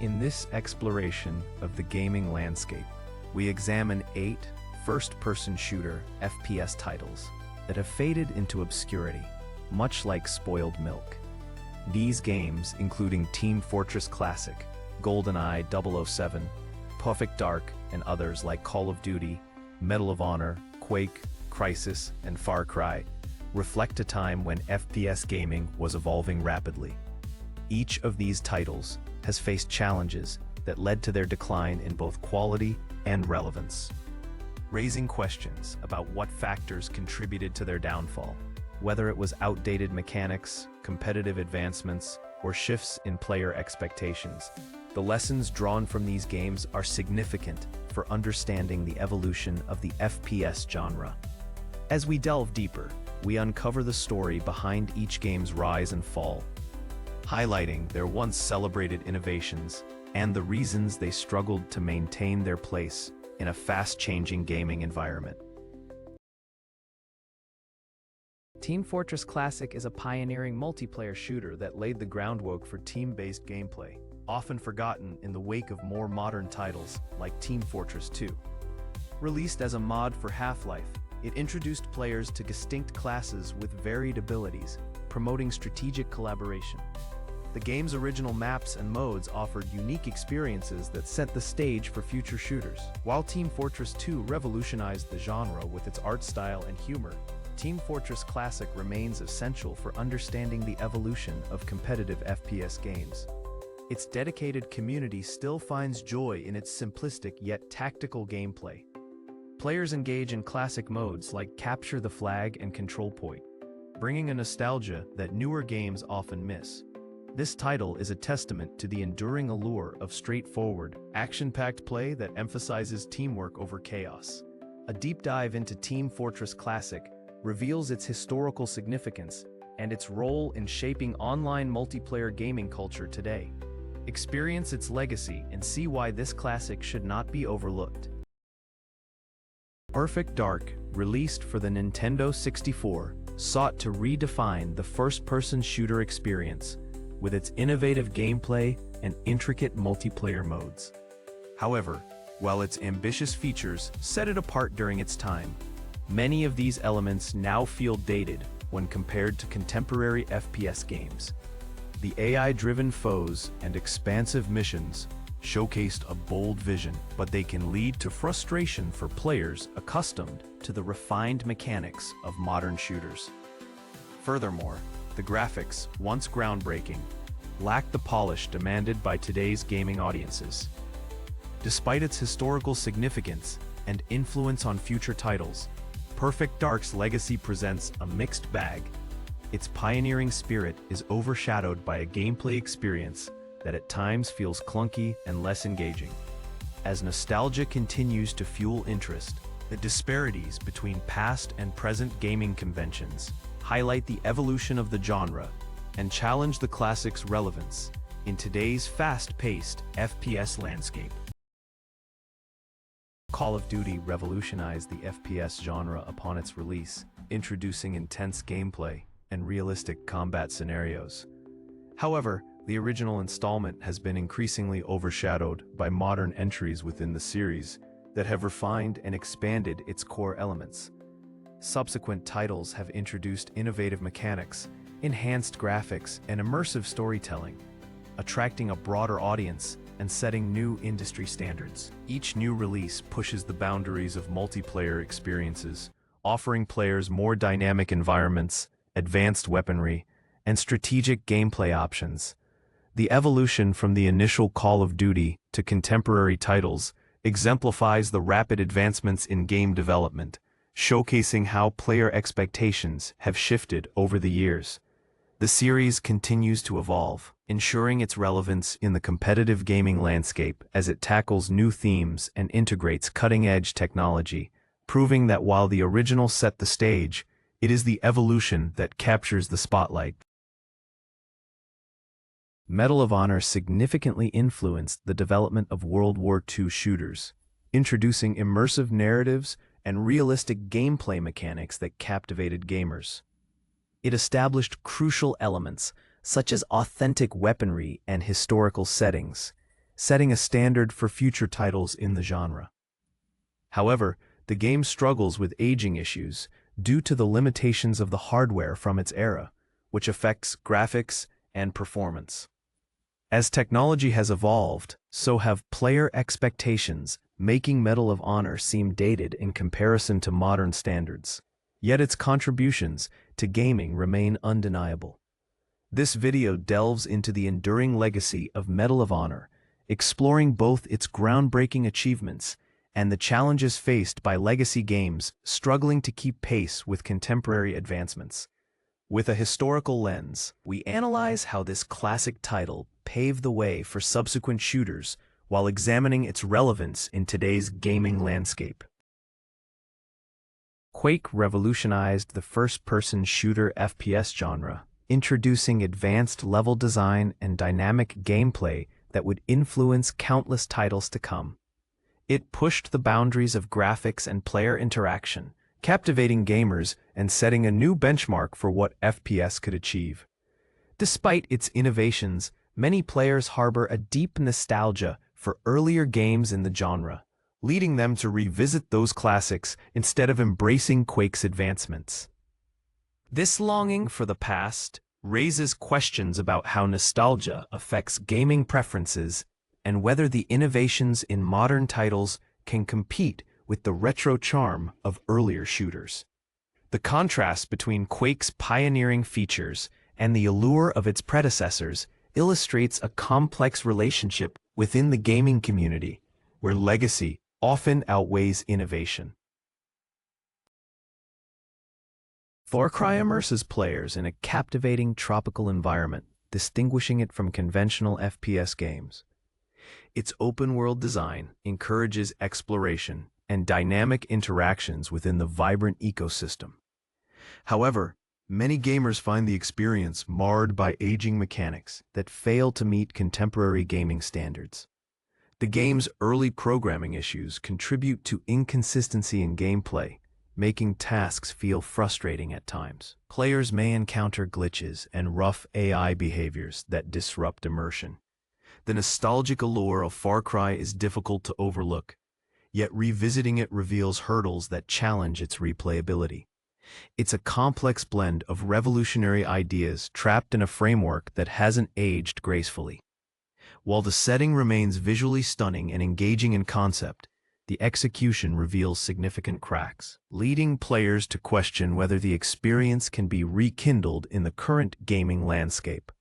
In this exploration of the gaming landscape, we examine 8 first-person shooter FPS titles that have faded into obscurity, much like spoiled milk. These games, including Team Fortress Classic, GoldenEye 007, Perfect Dark, and others like Call of Duty, Medal of Honor, Quake, Crysis, and Far Cry, reflect a time when FPS gaming was evolving rapidly. Each of these titles has faced challenges that led to their decline in both quality and relevance, raising questions about what factors contributed to their downfall, whether it was outdated mechanics, competitive advancements, or shifts in player expectations. The lessons drawn from these games are significant for understanding the evolution of the FPS genre. As we delve deeper, we uncover the story behind each game's rise and fall, highlighting their once celebrated innovations and the reasons they struggled to maintain their place in a fast-changing gaming environment. Team Fortress Classic is a pioneering multiplayer shooter that laid the groundwork for team-based gameplay, often forgotten in the wake of more modern titles like Team Fortress 2. Released as a mod for Half-Life, it introduced players to distinct classes with varied abilities, promoting strategic collaboration. The game's original maps and modes offered unique experiences that set the stage for future shooters. While Team Fortress 2 revolutionized the genre with its art style and humor, Team Fortress Classic remains essential for understanding the evolution of competitive FPS games. Its dedicated community still finds joy in its simplistic yet tactical gameplay. Players engage in classic modes like Capture the Flag and Control Point, bringing a nostalgia that newer games often miss. This title is a testament to the enduring allure of straightforward, action-packed play that emphasizes teamwork over chaos. A deep dive into Team Fortress Classic reveals its historical significance and its role in shaping online multiplayer gaming culture today. Experience its legacy and see why this classic should not be overlooked. Perfect Dark, released for the Nintendo 64, sought to redefine the first-person shooter experience with its innovative gameplay and intricate multiplayer modes. However, while its ambitious features set it apart during its time, many of these elements now feel dated when compared to contemporary FPS games. The AI-driven foes and expansive missions showcased a bold vision, but they can lead to frustration for players accustomed to the refined mechanics of modern shooters. Furthermore, the graphics, once groundbreaking, lack the polish demanded by today's gaming audiences. Despite its historical significance and influence on future titles, Perfect Dark's legacy presents a mixed bag. Its pioneering spirit is overshadowed by a gameplay experience that at times feels clunky and less engaging. As nostalgia continues to fuel interest, the disparities between past and present gaming conventions highlight the evolution of the genre and challenge the classic's relevance in today's fast-paced FPS landscape. Call of Duty revolutionized the FPS genre upon its release, introducing intense gameplay and realistic combat scenarios. However, the original installment has been increasingly overshadowed by modern entries within the series that have refined and expanded its core elements. Subsequent titles have introduced innovative mechanics, enhanced graphics, and immersive storytelling, attracting a broader audience and setting new industry standards. Each new release pushes the boundaries of multiplayer experiences, offering players more dynamic environments, advanced weaponry, and strategic gameplay options. The evolution from the initial Call of Duty to contemporary titles exemplifies the rapid advancements in game development, showcasing how player expectations have shifted over the years. The series continues to evolve, ensuring its relevance in the competitive gaming landscape as it tackles new themes and integrates cutting-edge technology, proving that while the original set the stage, it is the evolution that captures the spotlight. Medal of Honor significantly influenced the development of World War II shooters, introducing immersive narratives and realistic gameplay mechanics that captivated gamers. It established crucial elements such as authentic weaponry and historical settings, setting a standard for future titles in the genre. However, the game struggles with aging issues due to the limitations of the hardware from its era, which affects graphics and performance. As technology has evolved, so have player expectations, making Medal of Honor seem dated in comparison to modern standards. Yet its contributions to gaming remain undeniable. This video delves into the enduring legacy of Medal of Honor, exploring both its groundbreaking achievements and the challenges faced by legacy games struggling to keep pace with contemporary advancements. With a historical lens, we analyze how this classic title paved the way for subsequent shooters while examining its relevance in today's gaming landscape. Quake revolutionized the first-person shooter FPS genre, introducing advanced level design and dynamic gameplay that would influence countless titles to come. It pushed the boundaries of graphics and player interaction, captivating gamers and setting a new benchmark for what FPS could achieve. Despite its innovations, many players harbor a deep nostalgia for earlier games in the genre, leading them to revisit those classics instead of embracing Quake's advancements. This longing for the past raises questions about how nostalgia affects gaming preferences and whether the innovations in modern titles can compete with the retro charm of earlier shooters. The contrast between Quake's pioneering features and the allure of its predecessors illustrates a complex relationship within the gaming community, where legacy often outweighs innovation. Far Cry immerses players in a captivating tropical environment, distinguishing it from conventional FPS games. Its open-world design encourages exploration and dynamic interactions within the vibrant ecosystem. However, many gamers find the experience marred by aging mechanics that fail to meet contemporary gaming standards. The game's early programming issues contribute to inconsistency in gameplay, making tasks feel frustrating at times. Players may encounter glitches and rough AI behaviors that disrupt immersion. The nostalgic allure of Far Cry is difficult to overlook, yet revisiting it reveals hurdles that challenge its replayability. It's a complex blend of revolutionary ideas trapped in a framework that hasn't aged gracefully. While the setting remains visually stunning and engaging in concept, the execution reveals significant cracks, leading players to question whether the experience can be rekindled in the current gaming landscape.